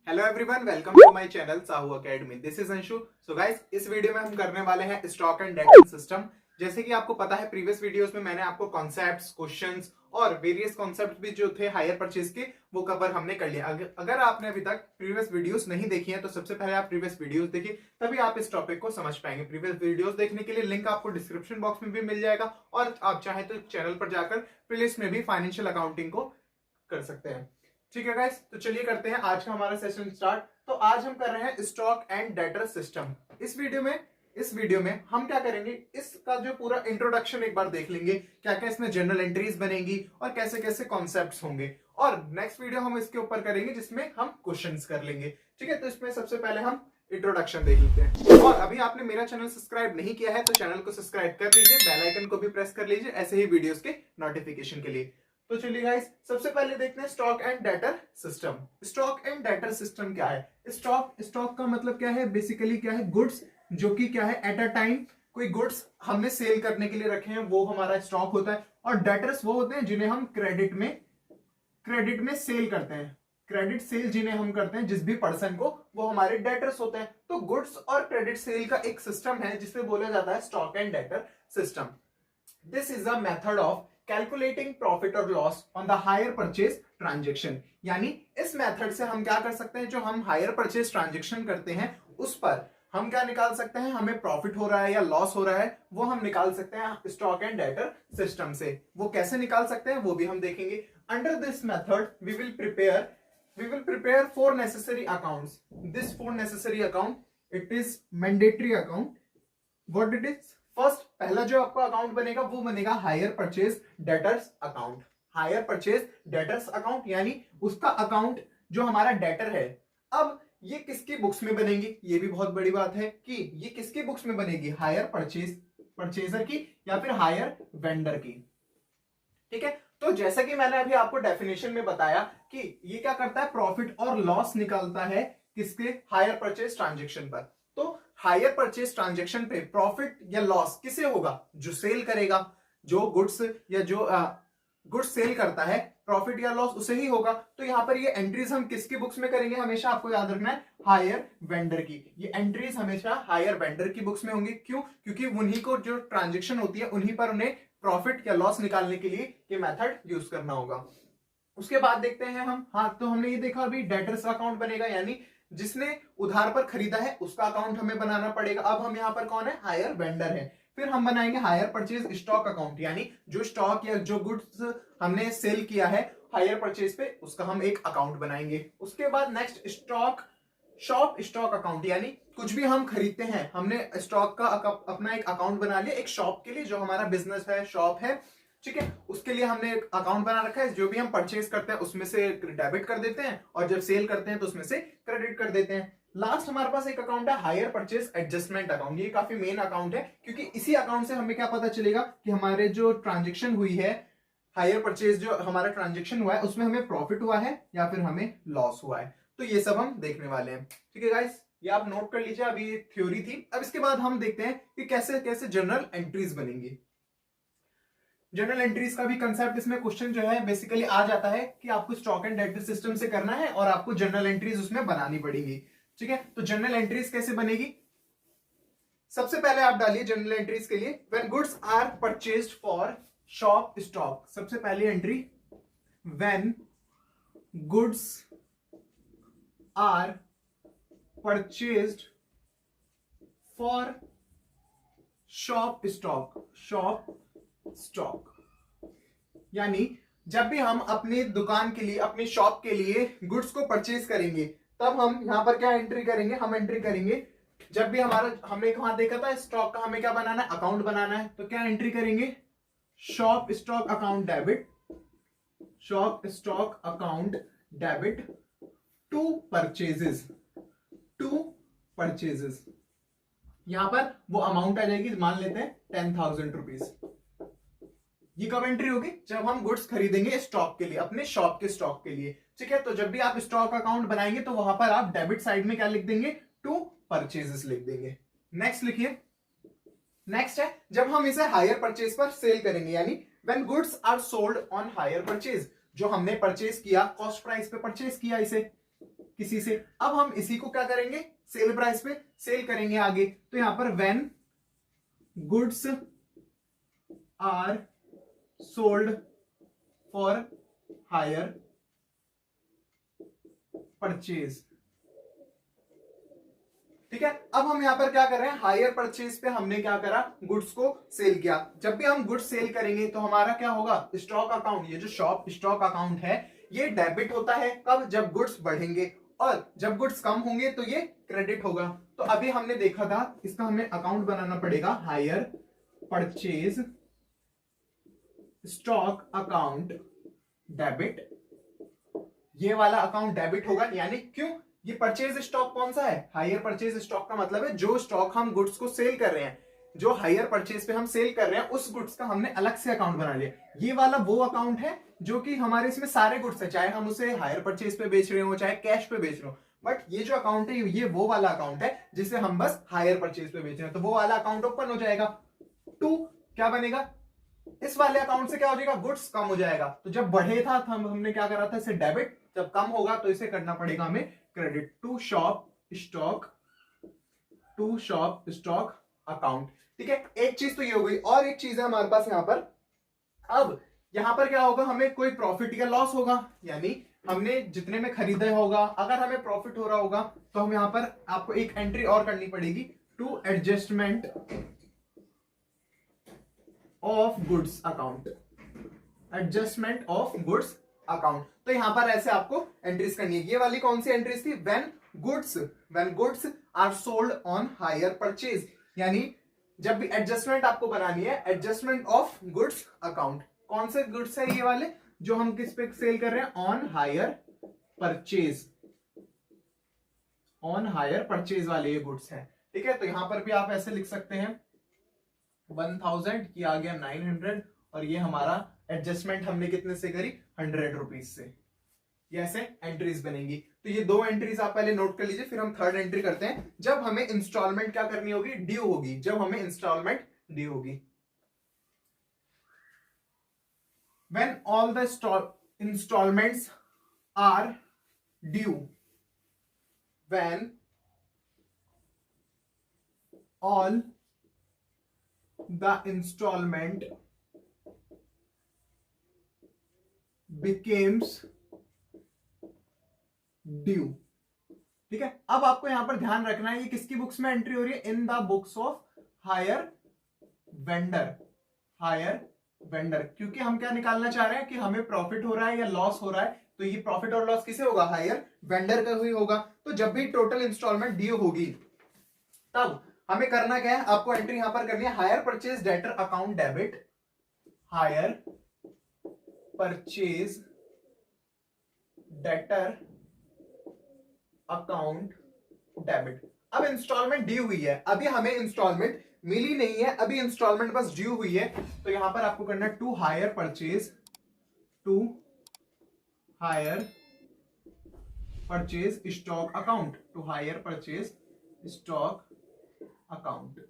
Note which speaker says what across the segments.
Speaker 1: Hello everyone, welcome to my channel Sahu academy. This is Anshu. So guys, इस video में हम करने वाले हैं स्टॉक एंड डेटा सिस्टम। जैसे कि आपको पता है, प्रीवियस वीडियोस में मैंने आपको कॉन्सेप्ट्स, क्वेश्चंस और वेरियस कॉन्सेप्ट्स भी जो थे हायर परचेज के, वो कवर हमने कर लिया। अगर आपने अभी तक प्रीवियस वीडियोस नहीं देखी हैं तो सबसे पहले आप प्रीवियस वीडियोस देखिए, तभी आप इस टॉपिक को समझ पाएंगे। प्रीवियस वीडियोस देखने के लिए लिंक आपको डिस्क्रिप्शन बॉक्स में भी मिल जाएगा, और आप चाहे तो चैनल पर जाकर प्लेलिस्ट में भी फाइनेंशियल अकाउंटिंग को कर सकते हैं। ठीक है गाइस, तो चलिए करते हैं आज का हमारा सेशन स्टार्ट। तो आज हम कर रहे हैं स्टॉक एंड डेटर सिस्टम। इस वीडियो में हम क्या करेंगे, इसका जो पूरा इंट्रोडक्शन एक बार देख लेंगे, क्या क्या इसमें जनरल एंट्रीज बनेंगी और कैसे कैसे कॉन्सेप्ट्स होंगे। और नेक्स्ट वीडियो हम इसके ऊपर करेंगे जिसमें हम क्वेश्चंस कर लेंगे। ठीक है, तो इसमें सबसे पहले हम इंट्रोडक्शन देख लेते हैं। और अभी आपने मेरा चैनल सब्सक्राइब नहीं किया है तो चैनल को सब्सक्राइब कर लीजिए, बेल आइकन को भी प्रेस कर लीजिए ऐसे ही वीडियोस के नोटिफिकेशन के लिए। तो चलिए गाइस, सबसे पहले देखते हैं stock and debtor system. Stock and debtor system क्या है? स्टॉक का मतलब क्या है? बेसिकली क्या है? गुड्स जो कि क्या है, एट अ टाइम कोई गुड्स हमने सेल करने के लिए रखे हैं, वो हमारा स्टॉक होता है। और डेटर्स वो होते हैं जिन्हें हम क्रेडिट में सेल करते हैं। क्रेडिट सेल जिन्हें हम करते हैं जिस भी पर्सन को, वो हमारे डेटर्स होते हैं। तो गुड्स और क्रेडिट सेल का एक सिस्टम है जिसे बोला जाता है stock and debtor system. This is a method of calculating profit और loss on the hire purchase transaction. यानी इस मेथड से हम क्या कर सकते हैं, जो हम हायर परचेज ट्रांजेक्शन करते हैं उस पर हम क्या निकाल सकते हैं, हमें प्रॉफिट हो रहा है या लॉस हो रहा है, वो हम निकाल सकते हैं स्टॉक एंड डेटर सिस्टम से। वो कैसे निकाल सकते हैं वो भी हम देखेंगे। Under this method we will prepare four necessary accounts. This four necessary account, it is mandatory account. What it is? First, पहला जो आपका अकाउंट बनेगा वो बनेगा hire purchase debtors account. Hire purchase debtors account यानी उसका अकाउंट जो हमारा डेटर है। अब ये किसकी बुक्स में बनेगी, ये भी बहुत बड़ी बात है कि ये किसकी बुक्स में बनेगी, हायर परचेजर की या फिर हायर वेंडर की। ठीक है, तो जैसा कि मैंने अभी आपको डेफिनेशन में बताया कि ये क्या करता है, प्रॉफिट और लॉस निकालता है किसके, हायर परचेज ट्रांजेक्शन पर। तो हायर परचेज ट्रांजेक्शन पे प्रॉफिट या लॉस किसे होगा, जो सेल करेगा, जो गुड्स या जो गुड्स सेल करता है, प्रॉफिट या लॉस उसे ही होगा। तो यहां पर ये एंट्रीज हम किसकी बुक्स में करेंगे, हमेशा आपको याद रखना है हायर वेंडर की। ये एंट्रीज हमेशा हायर वेंडर की बुक्स में होंगी। क्यों? क्योंकि उन्हीं को जो ट्रांजेक्शन होती है उन्हीं पर उन्हें प्रॉफिट या लॉस निकालने के लिए ये मेथड यूज करना होगा। उसके बाद देखते हैं हम, हाँ तो हमने ये देखा अभी डेटर्स अकाउंट बनेगा, यानी जिसने उधार पर खरीदा है उसका अकाउंट हमें बनाना पड़ेगा। अब हम यहाँ पर कौन है, हायर वेंडर है। फिर हम बनाएंगे हायर परचेज स्टॉक अकाउंट, यानी जो स्टॉक या जो गुड्स हमने सेल किया है हायर परचेज पे, उसका हम एक अकाउंट बनाएंगे। उसके बाद नेक्स्ट शॉप स्टॉक अकाउंट, यानी कुछ भी हम खरीदते हैं, हमने स्टॉक का अपना एक अकाउंट बना लिया एक शॉप के लिए, जो हमारा बिजनेस है, शॉप है। ठीक है, उसके लिए हमने एक अकाउंट बना रखा है। जो भी हम परचेज करते हैं उसमें से डेबिट कर देते हैं, और जब सेल करते हैं तो उसमें से क्रेडिट कर देते हैं। लास्ट हमारे पास एक अकाउंट है हायर परचेज एडजस्टमेंट अकाउंट। ये काफी मेन अकाउंट है, क्योंकि इसी अकाउंट से हमें क्या पता चलेगा कि हमारे जो ट्रांजेक्शन हुई है, हायर परचेज जो हमारा ट्रांजेक्शन हुआ है उसमें हमें प्रॉफिट हुआ है या फिर हमें लॉस हुआ है। तो ये सब हम देखने वाले हैं। ठीक है गाइस, ये आप नोट कर लीजिए, अभी थ्योरी थी। अब इसके बाद हम देखते हैं कि कैसे कैसे जनरल एंट्रीज बनेंगी। जनरल एंट्रीज का भी कंसेप्ट इसमें क्वेश्चन जो है बेसिकली आ जाता है कि आपको स्टॉक एंड डेटर सिस्टम से करना है और आपको जनरल एंट्रीज उसमें बनानी पड़ेगी। ठीक है, तो जनरल एंट्रीज कैसे बनेगी? सबसे पहले आप डालिए जनरल एंट्रीज के लिए, when goods are purchased for shop stock. सबसे पहली entry, when goods are purchased for shop stock, यानी जब भी हम अपनी दुकान के लिए, अपनी शॉप के लिए गुड्स को परचेज करेंगे, तब हम यहां पर क्या एंट्री करेंगे, हम एंट्री करेंगे, जब भी हमने वहां देखा था स्टॉक का हमें क्या बनाना है, अकाउंट बनाना है, तो क्या एंट्री करेंगे, shop stock account debit, shop stock account debit to purchases. यहां पर वो अमाउंट आ जाएगी, मान लेते हैं 10,000 रुपीज। ये कब एंट्री होगी, जब हम गुड्स खरीदेंगे स्टॉक के लिए, अपने शॉप के स्टॉक के लिए। ठीक है, तो जब भी आप स्टॉक अकाउंट बनाएंगे तो वहां पर आप डेबिट साइड में क्या लिख देंगे, टू परचेजेस लिख देंगे। नेक्स्ट लिखिए, नेक्स्ट है जब हम इसे हायर परचेज पर सेल करेंगे, यानी when goods are sold on hire purchase, जो हमने परचेज किया, कॉस्ट प्राइस पे परचेज किया इसे, किसी से। अब हम इसी को क्या करेंगे, सेल प्राइस पे सेल करेंगे आगे। तो यहां पर when goods are sold for hire purchase. ठीक है, अब हम यहां पर क्या कर रहे हैं, हायर परचेज पे हमने क्या करा, गुड्स को सेल किया। जब भी हम गुड्स सेल करेंगे तो हमारा क्या होगा, स्टॉक अकाउंट, ये जो शॉप स्टॉक अकाउंट है ये डेबिट होता है कब, जब गुड्स बढ़ेंगे, और जब गुड्स कम होंगे तो ये क्रेडिट होगा। तो अभी हमने देखा था, इसका हमें अकाउंट बनाना पड़ेगा, higher purchase stock account debit. ये वाला अकाउंट डेबिट होगा, यानी क्यों, ये परचेज स्टॉक कौन सा है, हायर परचेज स्टॉक का मतलब है जो स्टॉक हम गुड्स को सेल कर रहे हैं, जो हायर परचेज पे हम सेल कर रहे हैं उस गुड्स का हमने अलग से अकाउंट बना लिया। ये वाला वो अकाउंट है जो कि हमारे इसमें सारे गुड्स है, चाहे हम उसे हायर परचेज पे बेच रहे हो चाहे कैश पे बेच रहे हो, बट ये जो अकाउंट है ये वो वाला अकाउंट है जिसे हम बस हायर परचेज पे बेच रहे हैं, तो वो वाला अकाउंट ओपन हो जाएगा। टू क्या बनेगा, इस वाले अकाउंट से क्या हो जाएगा, गुड्स कम हो जाएगा। तो जब बढ़े था हमने क्या करा था, इसे डेबिट, जब कम होगा तो इसे करना पड़ेगा हमें credit. To shop stock account. ठीक है, एक चीज तो ये हो गई, और एक चीज है हमारे पास यहां पर। अब यहां पर क्या होगा, हमें कोई प्रॉफिट या लॉस होगा, यानी हमने जितने में खरीदा होगा, अगर हमें प्रॉफिट हो रहा होगा तो हम यहां पर आपको एक एंट्री और करनी पड़ेगी, to adjustment of goods account, adjustment of goods account. तो यहां पर ऐसे आपको एंट्रीज करनी है। ये वाली कौन सी एंट्रीज थी, when goods are sold on hire purchase, यानी जब भी एडजस्टमेंट आपको बनानी है, एडजस्टमेंट ऑफ गुड्स अकाउंट। कौन से गुड्स है ये वाले जो हम किस पे सेल कर रहे हैं, on hire purchase, on hire purchase वाले ये गुड्स हैं। ठीक है, तो यहां पर भी आप ऐसे लिख सकते हैं 1000 की आ गया 900, और ये हमारा एडजस्टमेंट हमने कितने से करी, 100 रुपीज से। ये ऐसे एंट्रीज बनेंगी। तो ये दो एंट्रीज आप पहले नोट कर लीजिए, फिर हम थर्ड एंट्री करते हैं, जब हमें इंस्टॉलमेंट क्या करनी होगी, ड्यू होगी, जब हमें इंस्टॉलमेंट ड्यू होगी। When all the installments are due, when all the installment becomes due। ठीक है, अब आपको यहां पर ध्यान रखना है, ये किसकी बुक्स में एंट्री हो रही है, in the books of higher vendor, higher vendor, क्योंकि हम क्या निकालना चाह रहे हैं कि हमें प्रॉफिट हो रहा है या लॉस हो रहा है, तो ये प्रॉफिट और लॉस किसे होगा, हायर वेंडर का ही होगा। तो जब भी टोटल इंस्टॉलमेंट ड्यू होगी तब हमें करना क्या है, आपको एंट्री यहां पर करनी है, hire purchase debtor account debit, hire purchase debtor account debit. अब इंस्टॉलमेंट ड्यू हुई है, अभी हमें इंस्टॉलमेंट मिली नहीं है, अभी इंस्टॉलमेंट बस ड्यू हुई है, तो यहां पर आपको करना to hire purchase stock account, to hire purchase stock account.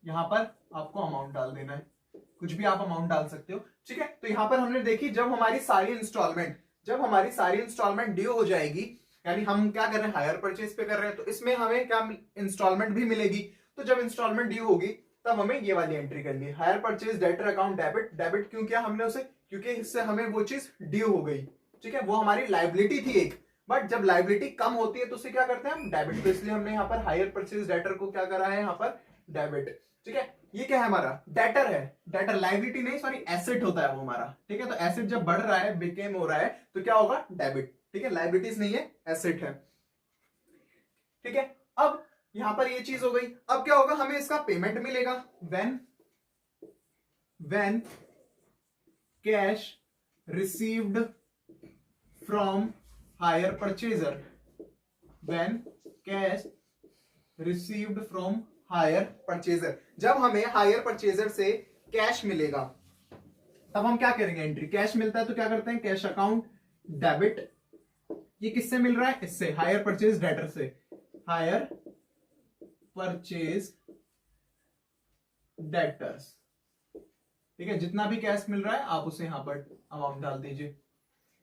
Speaker 1: यहां पर आपको अमाउंट डाल देना है, कुछ भी आप अमाउंट डाल सकते हो। ठीक है, तो यहां पर हमने देखी, जब हमारी सारी इंस्टॉलमेंट ड्यू हो जाएगी, यानी हम क्या कर रहे हैं, हायर परचेज पे कर रहे हैं, तो इसमें हमें क्या इंस्टॉलमेंट भी मिलेगी। तो जब इंस्टॉलमेंट ड्यू होगी तब हमें ये वाली एंट्री करनी है, hire purchase debtor account debit. Debit क्यों किया हमने उसे, क्योंकि इससे हमें वो चीज ड्यू हो गई। ठीक है, वो हमारी लाइबिलिटी थी एक, बट जब लाइबिलिटी कम होती है तो उसे क्या करते हैं हम, डेबिट। तो इसलिए हमने यहाँ पर हायर परचेज डेटर को क्या करा है, यहाँ पर डेबिट। ठीक है, ये क्या है हमारा, डेटर है, डेटर लाइबिलिटी नहीं, सॉरी एसेट होता है वो हमारा। ठीक है, तो एसेट जब बढ़ रहा है, बिकेम हो रहा है, तो क्या होगा, डेबिट। ठीक है, लाइबिलिटीज नहीं है, एसेट है। ठीक है, अब यहां पर ये चीज हो गई। अब क्या होगा, हमें इसका पेमेंट मिलेगा, when cash received from hire purchaser, when cash received from hire purchaser, जब हमें हायर परचेजर से कैश मिलेगा तब हम क्या करेंगे, एंट्री, कैश मिलता है तो क्या करते हैं, कैश अकाउंट डेबिट। ये किससे मिल रहा है, इससे, हायर परचेज डेटर से, हायर परचेज डेटर्स। ठीक है, जितना भी कैश मिल रहा है आप उसे यहां पर अमाउंट डाल दीजिए।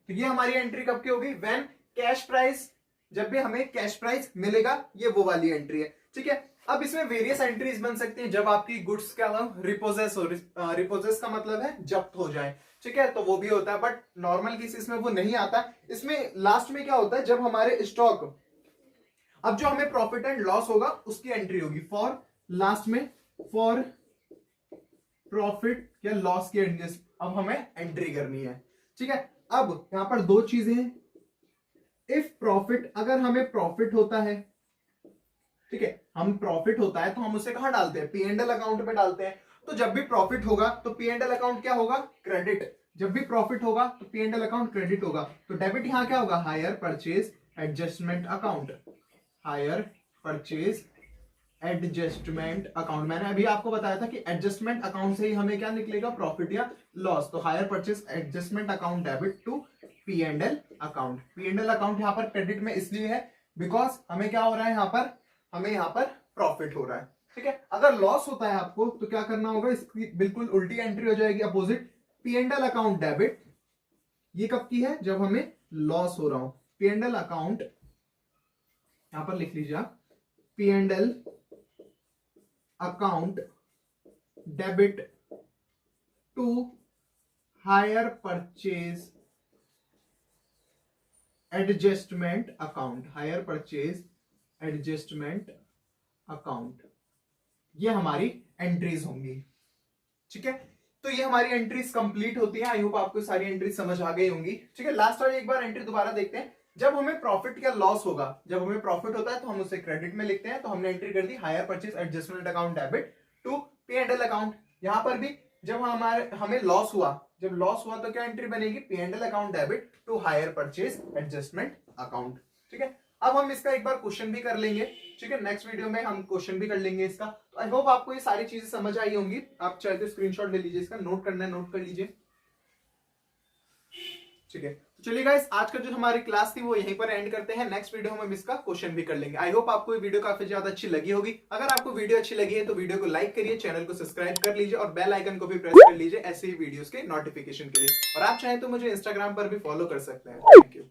Speaker 1: तो ये हमारी एंट्री कब की होगी, व्हेन कैश प्राइस जब भी हमें कैश प्राइस मिलेगा, ये वो वाली एंट्री है। ठीक है, अब इसमें वेरियस एंट्रीज बन सकती हैं जब आपकी गुड्स क्या रिपोजेस हो, रिपोजेस का मतलब है जब्त हो जाए। ठीक है, तो वो भी होता है, बट नॉर्मल केसेस में वो नहीं आता। इसमें लास्ट में क्या होता है, जब हमारे स्टॉक, अब जो हमें प्रॉफिट एंड लॉस होगा उसकी एंट्री होगी फॉर, लास्ट में फॉर प्रॉफिट या लॉस की एंट्री अब हमें एंट्री करनी है। ठीक है, अब यहां पर दो चीजें हैं। इफ प्रॉफिट, अगर हमें प्रॉफिट होता है, ठीक है, हम प्रॉफिट होता है तो हम उसे कहां डालते हैं, पी एंड एल अकाउंट पे डालते हैं। तो जब भी प्रॉफिट होगा तो पी एंड एल अकाउंट क्या होगा, क्रेडिट। जब भी प्रॉफिट होगा तो P and L account credit होगा। तो डेबिट यहां क्या होगा, higher purchase adjustment account, hire purchase adjustment account. मैंने अभी आपको बताया था कि एडजस्टमेंट अकाउंट से ही हमें क्या निकलेगा, प्रॉफिट या लॉस। तो hire purchase adjustment account debit to P and L account. P and L account यहाँ पर क्रेडिट में इसलिए है बिकॉज हमें क्या हो रहा है, यहाँ पर हमें यहाँ पर प्रॉफिट हो रहा है। ठीक है, अगर लॉस होता है आपको तो क्या करना होगा, इसकी बिल्कुल उल्टी एंट्री हो जाएगी, opposite, P and L account debit. ये कब की है, जब हमें लॉस हो रहा हो। पी एंड एल अकाउंट, यहां पर लिख लीजिए आप, P and L account debit to hire purchase adjustment account, hire purchase adjustment account. ये हमारी एंट्रीज होंगी। ठीक है, तो ये हमारी एंट्रीज कंप्लीट होती है। आई होप आपको सारी एंट्रीज समझ आ गई होंगी। ठीक है, लास्ट वाली एक बार एंट्री दोबारा देखते हैं। जब हमें प्रॉफिट या लॉस होगा, जब हमें प्रॉफिट होता है तो हम उसे क्रेडिट में लिखते हैं। तो हमने एंट्री कर दी hire purchase adjustment account debit to P and L account. यहां पर भी जब हमें लॉस हुआ, जब लॉस हुआ तो क्या एंट्री बनेगी, P and L account debit to hire purchase adjustment account. ठीक है, अब हम इसका एक बार क्वेश्चन भी कर लेंगे। ठीक है, नेक्स्ट वीडियो में हम क्वेश्चन भी कर लेंगे इसका। तो आई होप आपको ये सारी चीजें समझ आई होंगी। आप चाहे तो स्क्रीनशॉट ले लीजिए, इसका नोट करना है नोट कर लीजिए। ठीक है, तो चलिए गाइस, आज का जो हमारी क्लास थी वो यहीं पर एंड करते हैं। नेक्स्ट वीडियो में हम इसका क्वेश्चन भी कर लेंगे। आई होप आपको ये वीडियो काफी ज्यादा अच्छी लगी होगी। अगर आपको वीडियो अच्छी लगी है तो वीडियो को लाइक करिए, चैनल को सब्सक्राइब कर लीजिए और बेल आइकन को भी प्रेस कर लीजिए ऐसे ही वीडियोस के नोटिफिकेशन के लिए। और आप चाहें तो मुझे इंस्टाग्राम पर भी फॉलो कर सकते हैं। Thank you.